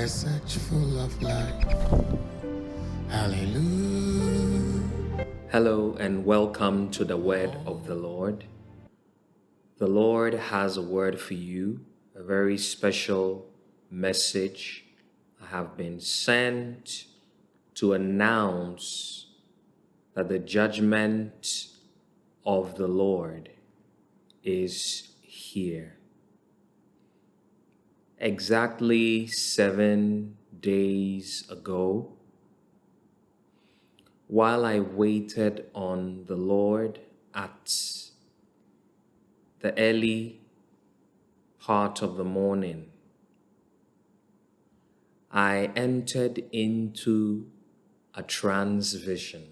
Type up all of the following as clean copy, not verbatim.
message full of light. Hallelujah. Hello and welcome to the word of the Lord. The Lord has a word for you, a very special message. I have been sent to announce that the judgment of the Lord is here. Exactly 7 days ago, while I waited on the Lord at the early part of the morning, I entered into a trance vision.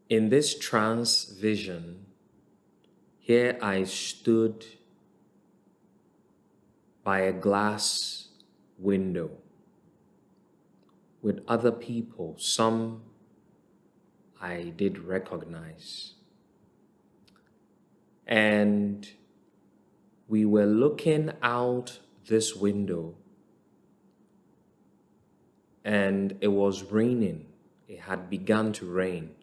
In this trance vision, here I stood by a glass window with other people. Some I did recognize. And we were looking out this window, and it was raining. It had begun to rain.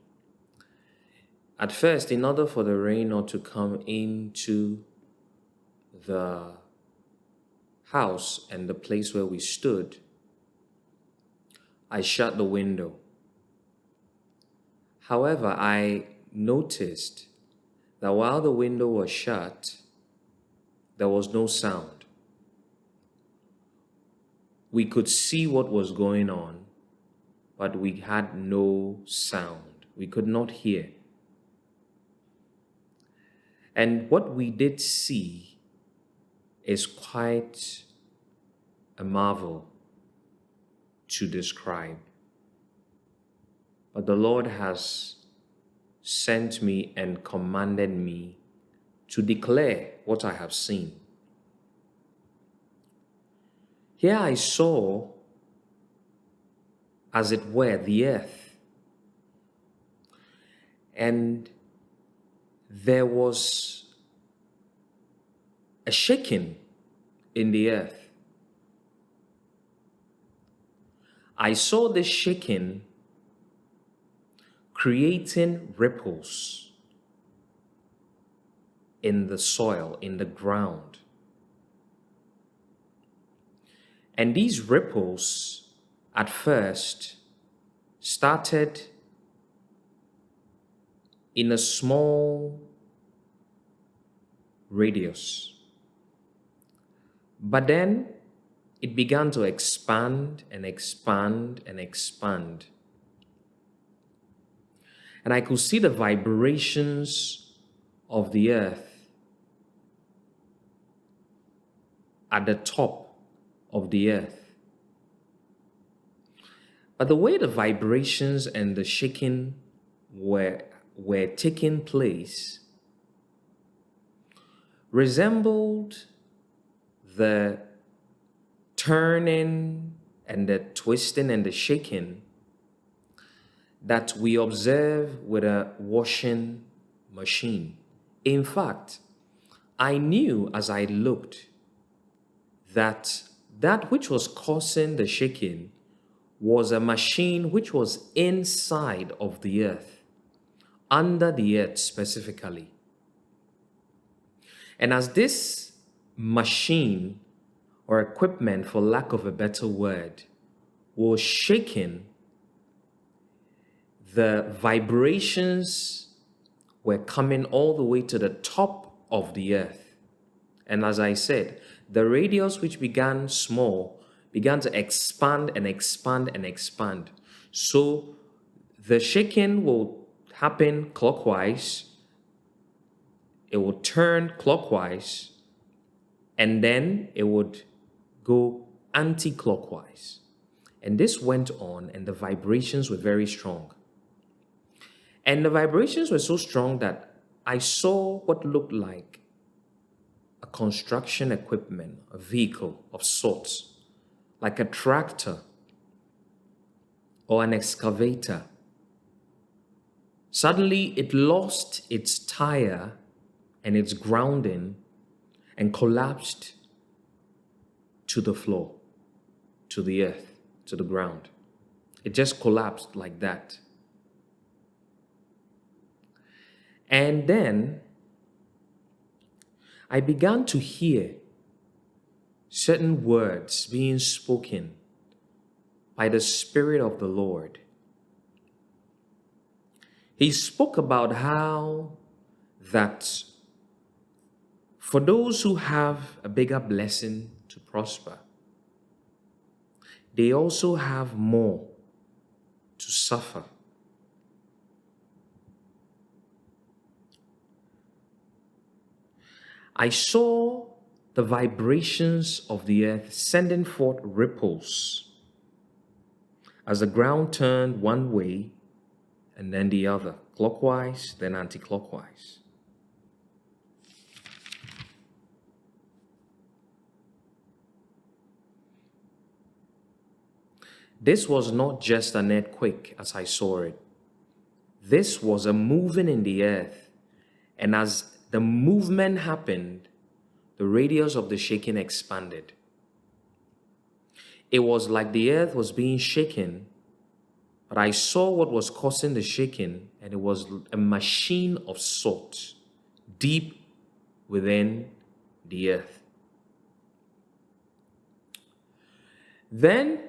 At first, in order for the rain not to come into the house and the place where we stood, I shut the window. However, I noticed that while the window was shut, there was no sound. We could see what was going on, but we had no sound. We could not hear. And what we did see is quite a marvel to describe. But the Lord has sent me and commanded me to declare what I have seen. Here I saw, as it were, the earth. And there was a shaking in the earth. I saw this shaking creating ripples in the soil, in the ground. And these ripples at first started in a small radius. But then it began to expand and expand and expand. And I could see the vibrations of the earth at the top of the earth. But the way the vibrations and the shaking were taking place resembled the turning and the twisting and the shaking that we observe with a washing machine. In fact, I knew as I looked that which was causing the shaking was a machine which was inside of the earth, under the earth specifically. And as this machine or equipment, for lack of a better word, was shaking, the vibrations were coming all the way to the top of the earth. And as I said, the radius, which began small, began to expand and expand and expand. So the shaking will happen clockwise, it will turn clockwise, and then it would go anti-clockwise. And this went on, and the vibrations were very strong. And the vibrations were so strong that I saw what looked like a construction equipment, a vehicle of sorts, like a tractor or an excavator. Suddenly, it lost its tire and its grounding and collapsed to the floor, to the earth, to the ground. It just collapsed like that. And then I began to hear certain words being spoken by the Spirit of the Lord. He spoke about how that for those who have a bigger blessing to prosper, they also have more to suffer. I saw the vibrations of the earth sending forth ripples as the ground turned one way and then the other, clockwise, then anti-clockwise. This was not just an earthquake as I saw it. This was a moving in the earth. And as the movement happened, the radius of the shaking expanded. It was like the earth was being shaken, but I saw what was causing the shaking, and it was a machine of salt deep within the earth. Then,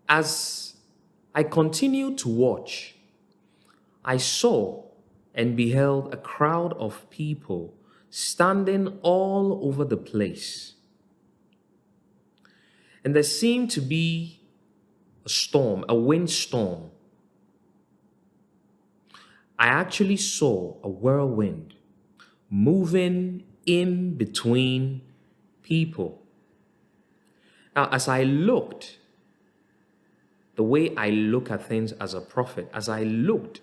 as I continued to watch, I saw and beheld a crowd of people standing all over the place. And there seemed to be a storm, a windstorm. I actually saw a whirlwind moving in between people. Now, as I looked, the way I look at things as a prophet, as I looked,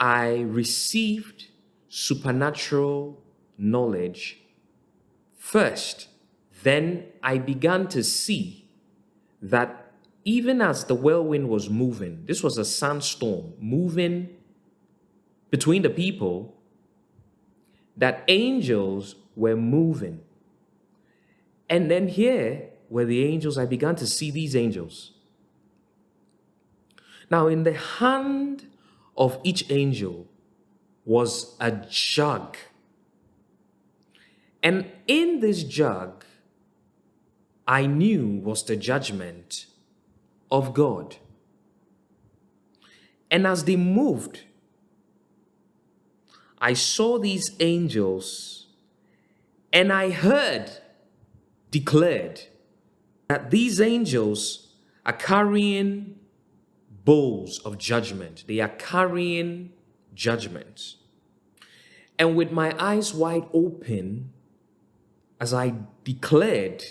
I received supernatural knowledge first. Then I began to see that even as the whirlwind was moving, this was a sandstorm moving between the people, that angels were moving. And then here were the angels. I began to see these angels. Now, in the hand of each angel was a jug. And in this jug, I knew was the judgment of God. And as they moved, I saw these angels and I heard declared that these angels are carrying bowls of judgment. They are carrying judgment. And with my eyes wide open, as I declared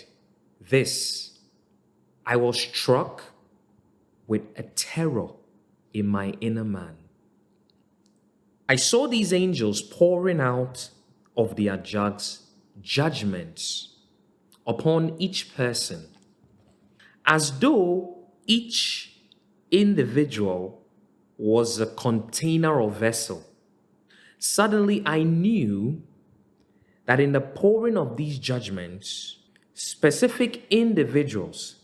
this, I was struck with a terror in my inner man. I saw these angels pouring out of their jugs judgments upon each person, as though each individual was a container or vessel. Suddenly, I knew that in the pouring of these judgments, specific individuals,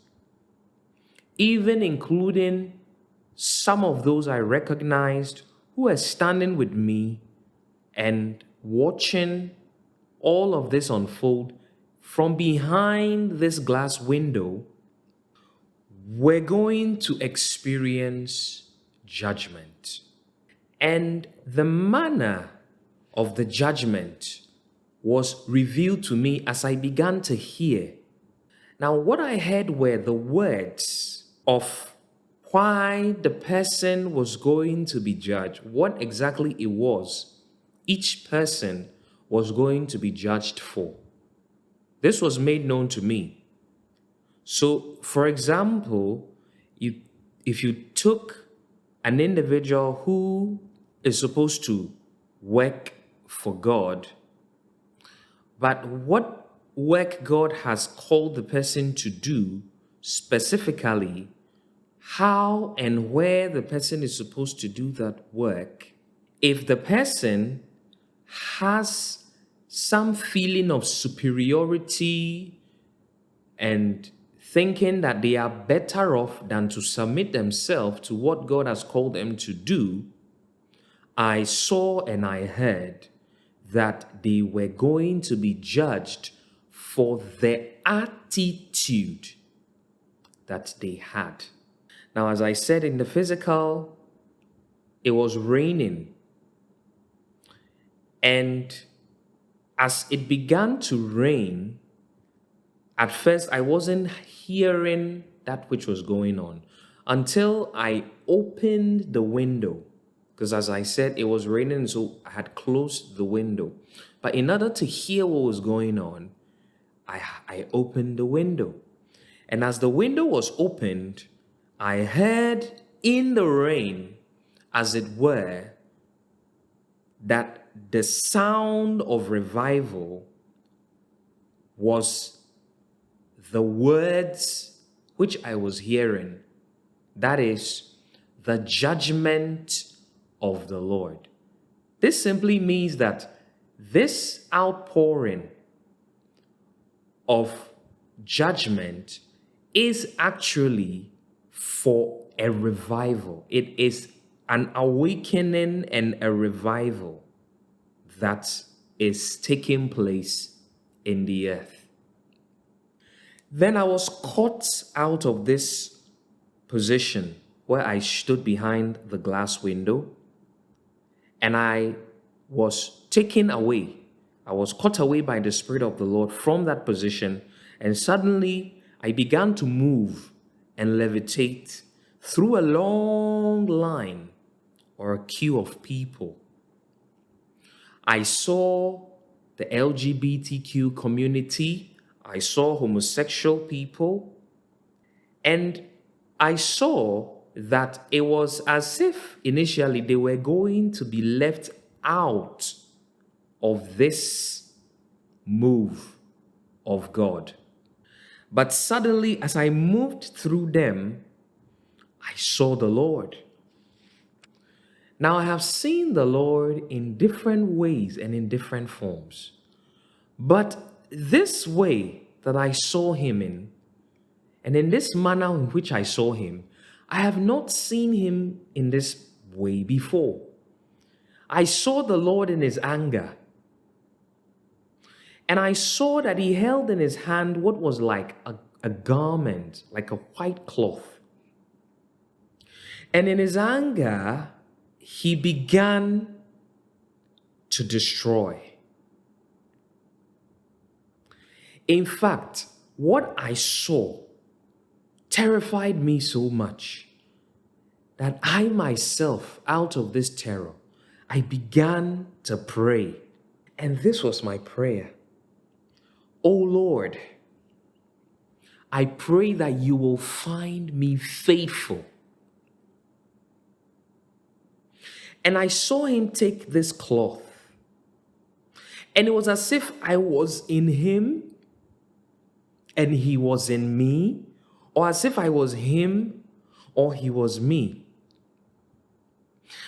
even including some of those I recognized who were standing with me and watching all of this unfold from behind this glass window, we're going to experience judgment. And the manner of the judgment was revealed to me as I began to hear. Now, what I heard were the words of why the person was going to be judged, what exactly it was each person was going to be judged for. This was made known to me. So, for example, if you took an individual who is supposed to work for God, but what work God has called the person to do, specifically how and where the person is supposed to do that work, if the person has some feeling of superiority and thinking that they are better off than to submit themselves to what God has called them to do, I saw and I heard that they were going to be judged for the attitude that they had. Now, as I said, in the physical, it was raining. And as it began to rain, at first I wasn't hearing that which was going on until I opened the window. Because as I said, it was raining, so I had closed the window. But in order to hear what was going on, I opened the window. And as the window was opened, I heard in the rain, as it were, that the sound of revival was the words which I was hearing. That is, the judgment of the Lord. This simply means that this outpouring of judgment is actually for a revival. It is an awakening and a revival that is taking place in the earth. Then I was caught out of this position where I stood behind the glass window, and I was taken away. I was caught away by the Spirit of the Lord from that position, and suddenly I began to move and levitate through a long line or a queue of people. I saw the LGBTQ community, I saw homosexual people, and I saw that it was as if initially they were going to be left out of this move of God. But suddenly, as I moved through them, I saw the Lord. Now, I have seen the Lord in different ways and in different forms. But this way that I saw him in, and in this manner in which I saw him, I have not seen him in this way before. I saw the Lord in his anger. And I saw that he held in his hand what was like a garment, like a white cloth. And in his anger, he began to destroy. In fact, what I saw terrified me so much that I myself, out of this terror, I began to pray. And this was my prayer. Oh Lord, I pray that you will find me faithful. And I saw him take this cloth. And it was as if I was in him and he was in me, or as if I was him or he was me.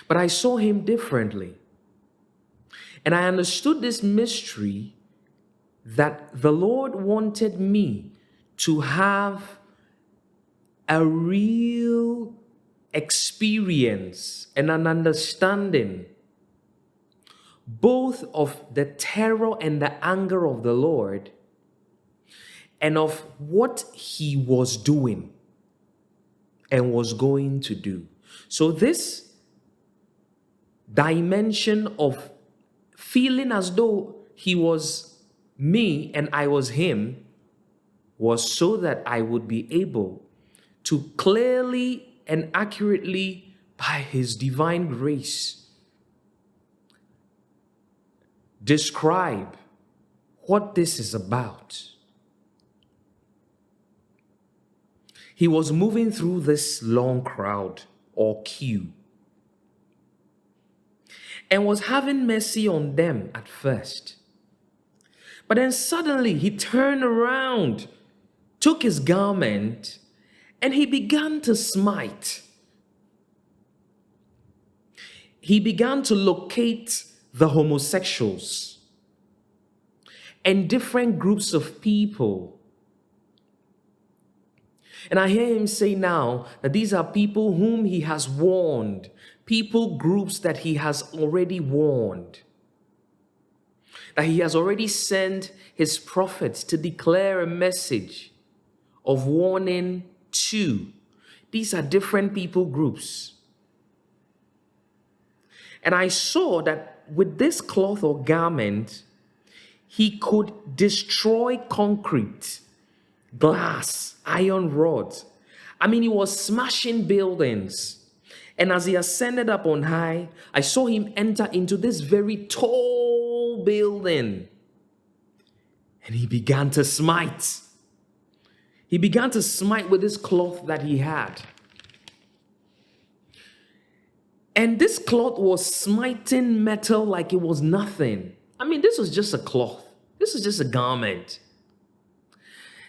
But I saw him differently. And I understood this mystery that the Lord wanted me to have a real experience and an understanding both of the terror and the anger of the Lord and of what he was doing and was going to do. So this dimension of feeling as though he was me and I was him was so that I would be able to clearly and accurately, by his divine grace, describe what this is about. He was moving through this long crowd or queue and was having mercy on them at first. But then suddenly he turned around, took his garment, and he began to smite. He began to locate the homosexuals and different groups of people And I hear him say now that these are people whom he has warned, people groups that he has already warned, that he has already sent his prophets to declare a message of warning to. These are different people groups. And I saw that with this cloth or garment, he could destroy concrete, glass, iron rods. I mean, he was smashing buildings. And as he ascended up on high, I saw him enter into this very tall building. And he began to smite. He began to smite with this cloth that he had. And this cloth was smiting metal like it was nothing. I mean, this was just a cloth. This was just a garment.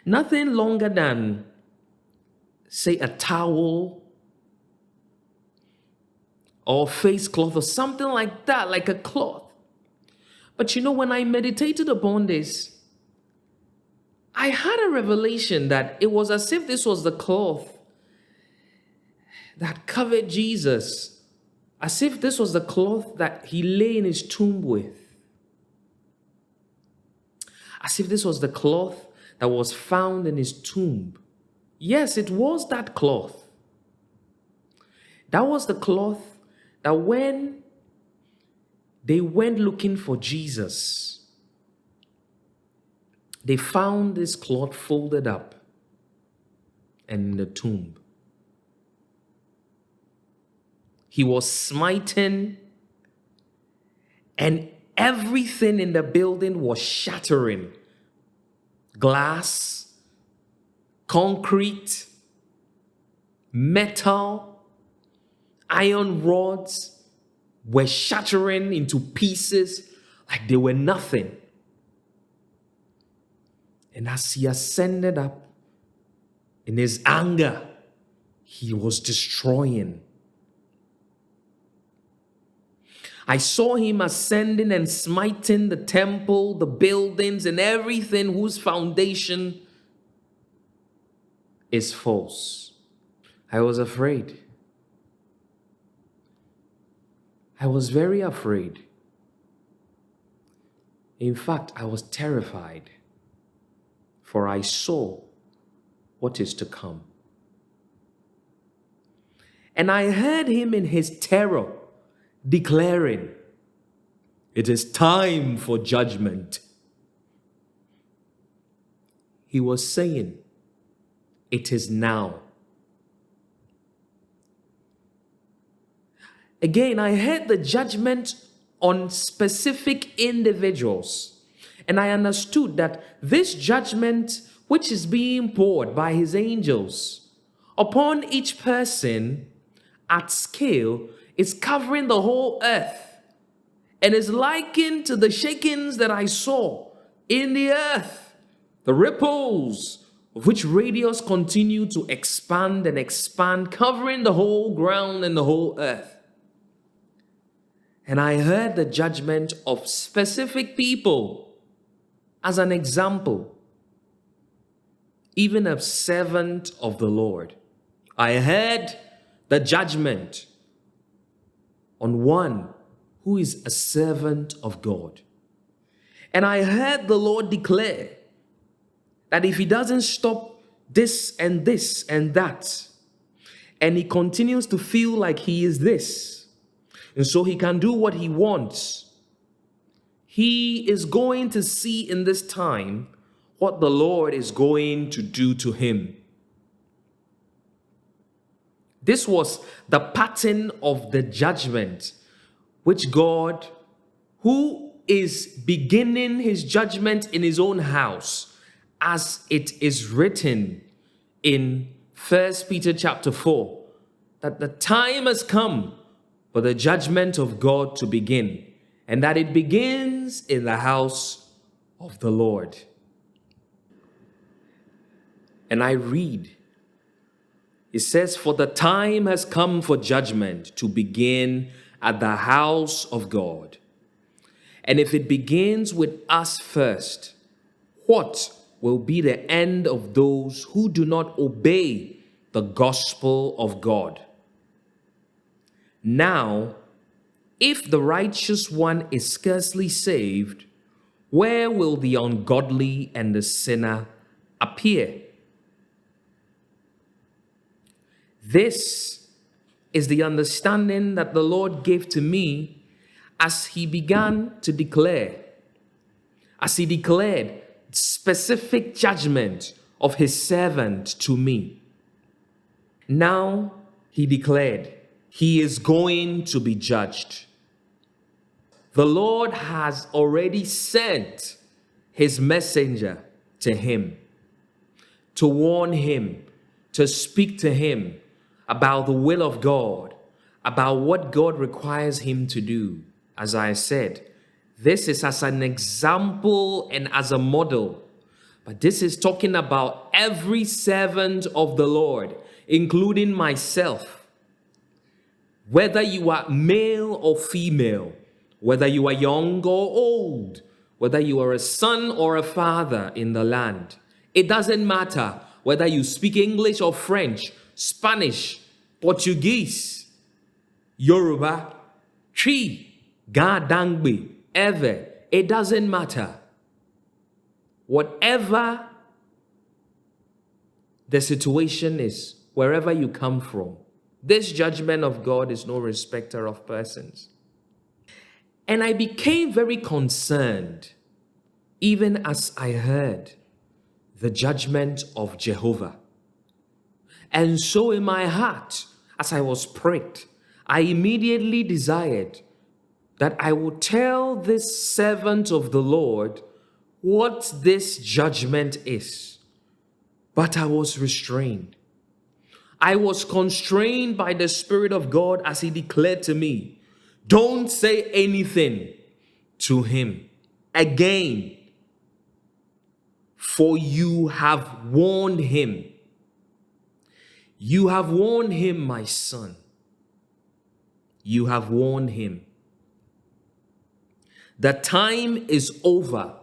Nothing longer than, say, a towel or face cloth or something like that, like a cloth. But you know, when I meditated upon this, I had a revelation that it was as if this was the cloth that covered Jesus, as if this was the cloth that he lay in his tomb with, as if this was the cloth that was found in his tomb. Yes, it was that cloth. That was the cloth that when they went looking for Jesus, they found this cloth folded up and in the tomb. He was smitten, and everything in the building was shattering. Glass, concrete, metal, iron rods were shattering into pieces like they were nothing. And as he ascended up, in his anger, he was destroying. I saw him ascending and smiting the temple, the buildings, and everything whose foundation is false. I was afraid. I was very afraid. In fact, I was terrified, for I saw what is to come. And I heard him in his terror declaring, "It is time for judgment." He was saying, "It is now." Again, I heard the judgment on specific individuals, and I understood that this judgment, which is being poured by his angels upon each person at scale, is covering the whole earth and is likened to the shakings that I saw in the earth, the ripples of which radius continue to expand and expand, covering the whole ground and the whole earth. And I heard the judgment of specific people as an example, even a servant of the Lord. I heard the judgment on one who is a servant of God. And I heard the Lord declare that if he doesn't stop this and this and that, and he continues to feel like he is this, and so he can do what he wants, he is going to see in this time what the Lord is going to do to him. This was the pattern of the judgment which God, who is beginning his judgment in his own house, as it is written in 1 Peter chapter 4, that the time has come for the judgment of God to begin, and that it begins in the house of the Lord. And I read, it says, "For the time has come for judgment to begin at the house of God. And if it begins with us first, what will be the end of those who do not obey the gospel of God. Now, if the righteous one is scarcely saved, where will the ungodly and the sinner appear? This is the understanding that the Lord gave to me as he began to declare, as he declared specific judgment of his servant to me. Now he declared he is going to be judged. The Lord has already sent his messenger to him to warn him, to speak to him about the will of God, about what God requires him to do. As I said, this is as an example and as a model, but this is talking about every servant of the Lord, including myself. Whether you are male or female, whether you are young or old, whether you are a son or a father in the land, it doesn't matter whether you speak English or French, Spanish, Portuguese, Yoruba, Twi, Ga, Dangbe, Ewe, it doesn't matter. Whatever the situation is, wherever you come from, this judgment of God is no respecter of persons. And I became very concerned, even as I heard the judgment of Jehovah. And so in my heart, as I was pricked, I immediately desired that I would tell this servant of the Lord what this judgment is. But I was restrained. I was constrained by the Spirit of God as he declared to me, don't say anything to him again, for you have warned him. You have warned him, my son. You have warned him. The time is over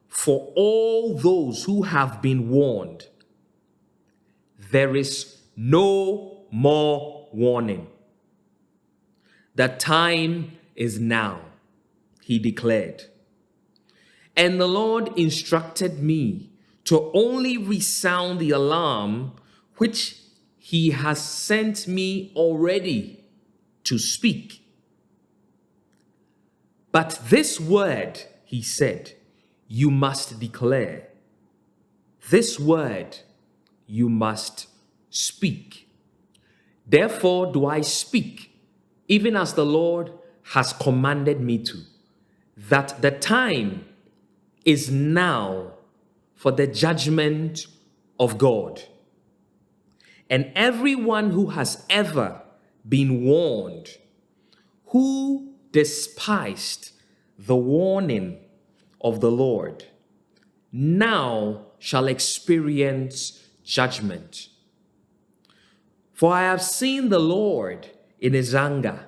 for all those who have been warned. There is no more warning. The time is now, he declared. And the Lord instructed me to only resound the alarm which he has sent me already to speak. But this word, he said, you must declare. This word you must speak. Therefore do I speak, even as the Lord has commanded me to, that the time is now for the judgment of God. And everyone who has ever been warned, who despised the warning of the Lord, now shall experience judgment. For I have seen the Lord in his anger.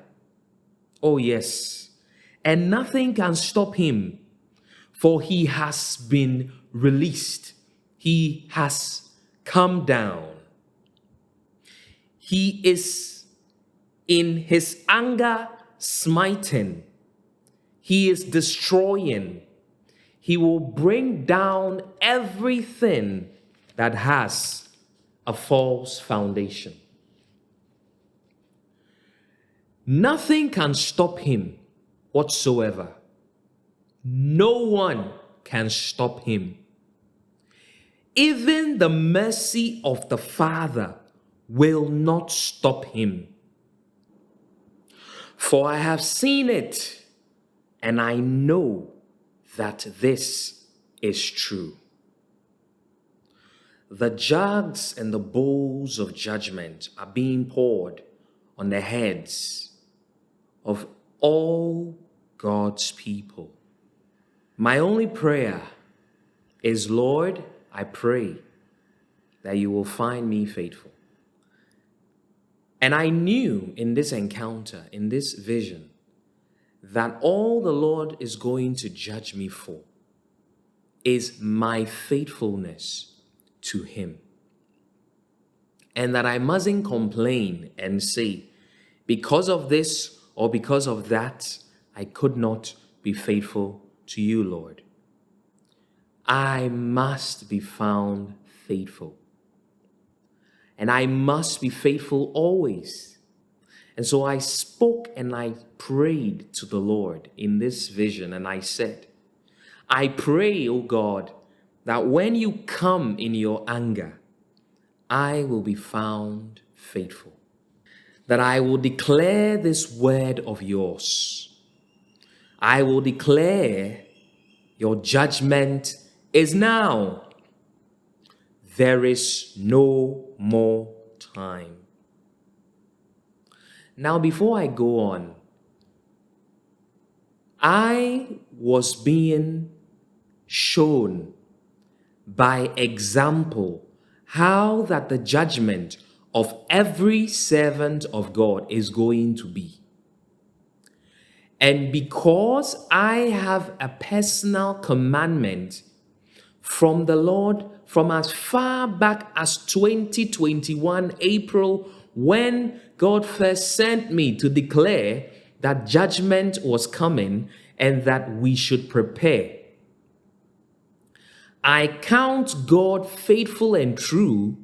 Oh yes, and nothing can stop him, for he has been released. He has come down. He is in his anger smiting. He is destroying. He will bring down everything that has a false foundation. Nothing can stop him whatsoever. No one can stop him. Even the mercy of the Father will not stop him. For I have seen it, and I know that this is true. The jugs and the bowls of judgment are being poured on the heads of all God's people. My only prayer is, Lord, I pray that you will find me faithful. And I knew in this encounter, in this vision, that all the Lord is going to judge me for is my faithfulness to him. and that I mustn't complain and say, because of this or because of that, I could not be faithful to you, Lord. I must be found faithful. And I must be faithful always. And so I spoke and I prayed to the Lord in this vision, and I said, I pray, O God, that when you come in your anger, I will be found faithful. That I will declare this word of yours. I will declare your judgment is now. There is no more time. Now, before I go on, I was being shown by example how that the judgment of every servant of God is going to be. And because I have a personal commandment from the Lord from as far back as 2021 April, when God first sent me to declare that judgment was coming and that we should prepare. I count God faithful and true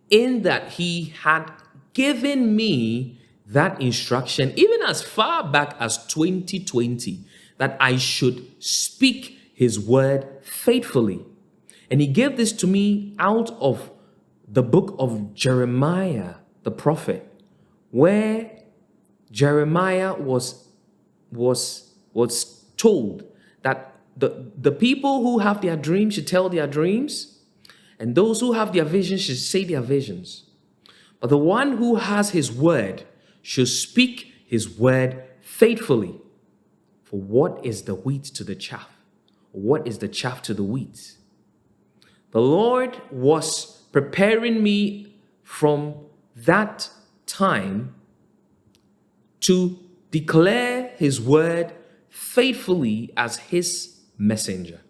in that he had given me that instruction, even as far back as 2020, that I should speak his word faithfully. And he gave this to me out of the book of Jeremiah, the prophet, where Jeremiah was told that the people who have their dreams should tell their dreams, and those who have their visions should say their visions. But the one who has his word should speak his word faithfully. For what is the wheat to the chaff? What is the chaff to the wheat? The Lord was preparing me from that time to declare his word faithfully as his messenger.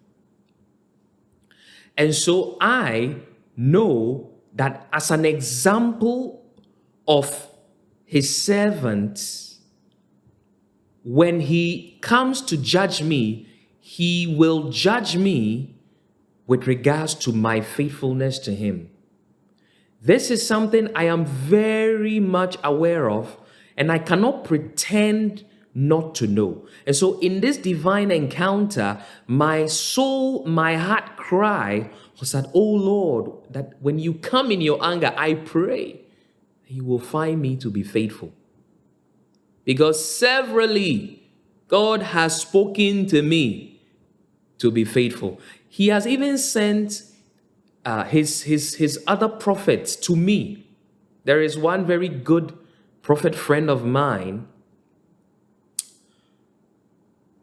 And so I know that as an example of his servants, when he comes to judge me, he will judge me with regards to my faithfulness to him. This is something I am very much aware of, and I cannot pretend not to know. And so in this divine encounter, my soul, my heart cry was that, oh Lord, that when you come in your anger, I pray you will find me to be faithful. Because severally, God has spoken to me to be faithful. He has even sent his other prophets to me. There is one very good prophet friend of mine.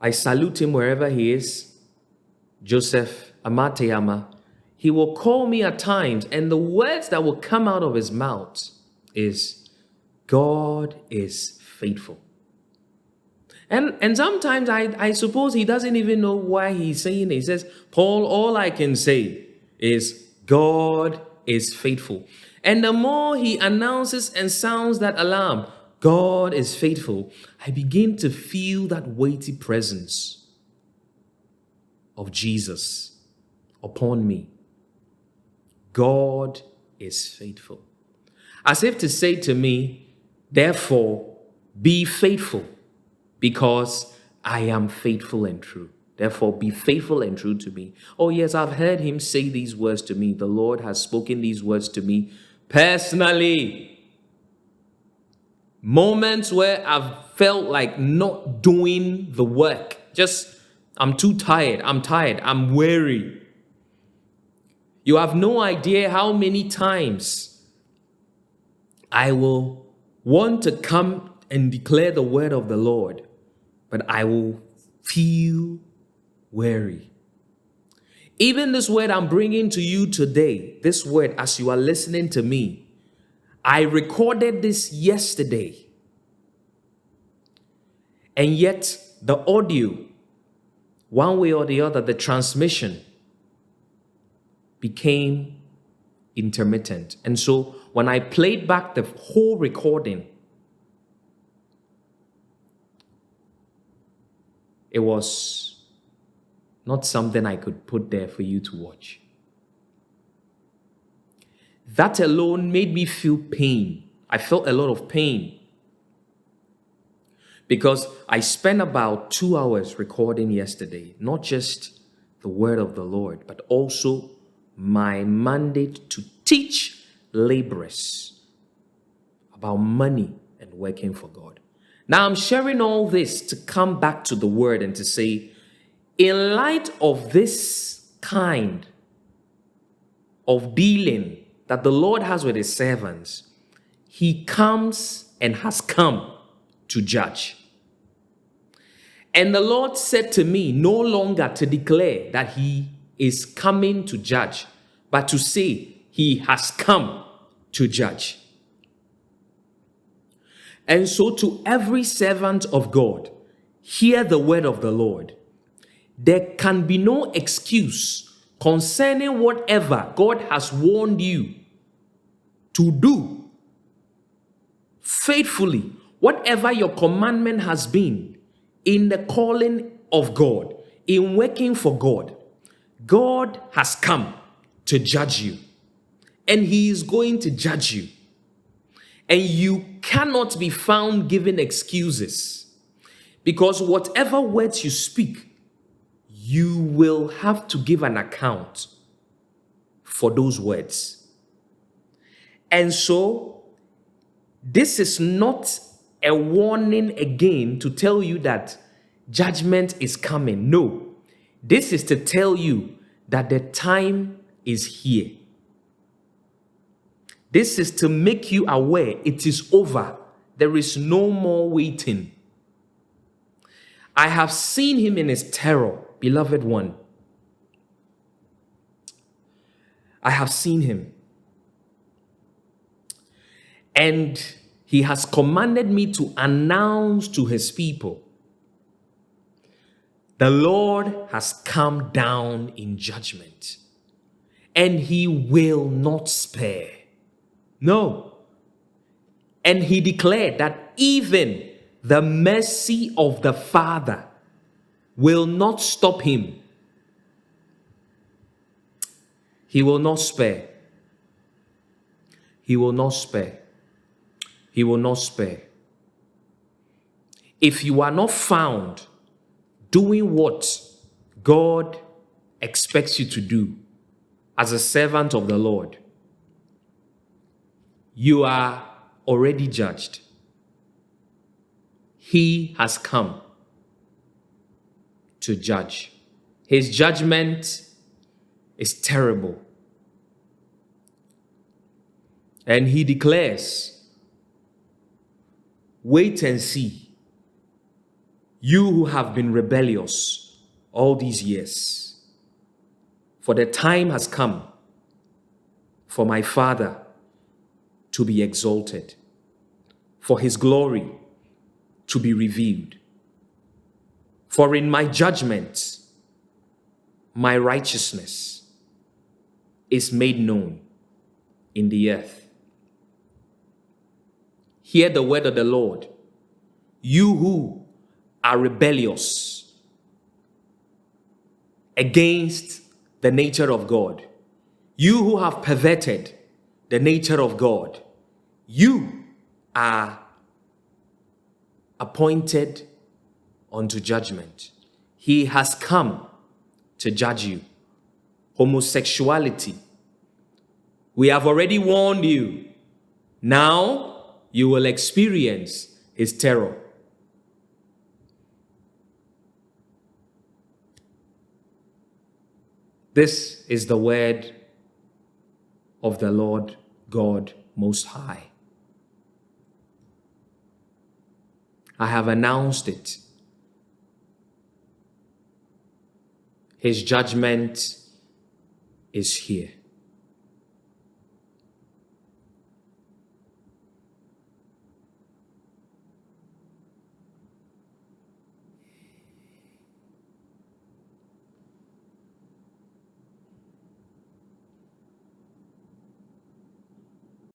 I salute him wherever he is, Joseph Amateyama. He will call me at times, and the words that will come out of his mouth is, God is faithful. And sometimes I suppose he doesn't even know why he's saying it. He says, Paul, all I can say is God is faithful. And the more he announces and sounds that alarm, God is faithful, I begin to feel that weighty presence of Jesus upon me. God is faithful. As if to say to me, therefore, be faithful, because I am faithful and true. Therefore, be faithful and true to me. Oh, yes, I've heard him say these words to me. The Lord has spoken these words to me personally. Moments where I've felt like not doing the work. Just, I'm too tired. I'm weary. You have no idea how many times I will want to come and declare the word of the Lord, but I will feel weary. Even this word I'm bringing to you today, this word as you are listening to me, I recorded this yesterday. And yet the audio, one way or the other, the transmission became intermittent. And so when I played back the whole recording, it was not something I could put there for you to watch. That alone made me feel pain. I felt a lot of pain because I spent about 2 hours recording yesterday, not just the word of the Lord, but also my mandate to teach laborers about money and working for God. Now I'm sharing all this to come back to the word and to say, in light of this kind of dealing that the Lord has with his servants, he comes and has come to judge. And the Lord said to me, no longer to declare that he is coming to judge, but to say he has come to judge. And so to every servant of God, hear the word of the Lord. There can be no excuse concerning whatever God has warned you to do faithfully, whatever your commandment has been in the calling of God, in working for God. God has come to judge you, and he is going to judge you. And you cannot be found giving excuses, because whatever words you speak, you will have to give an account for those words. And so, this is not a warning again to tell you that judgment is coming. No, this is to tell you that the time is here. This is to make you aware it is over. There is no more waiting. I have seen him in his terror, beloved one. I have seen him. And he has commanded me to announce to his people, the Lord has come down in judgment, and he will not spare. No. And he declared that even the mercy of the Father will not stop him. He will not spare. He will not spare. He will not spare. If you are not found doing what God expects you to do as a servant of the Lord, you are already judged. He has come to judge. His judgment is terrible. And he declares, wait and see, you who have been rebellious all these years, for the time has come for my Father to be exalted, for his glory to be revealed. For in my judgment, my righteousness is made known in the earth. Hear the word of the Lord, you who are rebellious against the nature of God, you who have perverted the nature of God, you are appointed unto judgment. He has come to judge you. Homosexuality, we have already warned you. Now you will experience his terror. This is the word of the Lord God Most High. I have announced it. His judgment is here.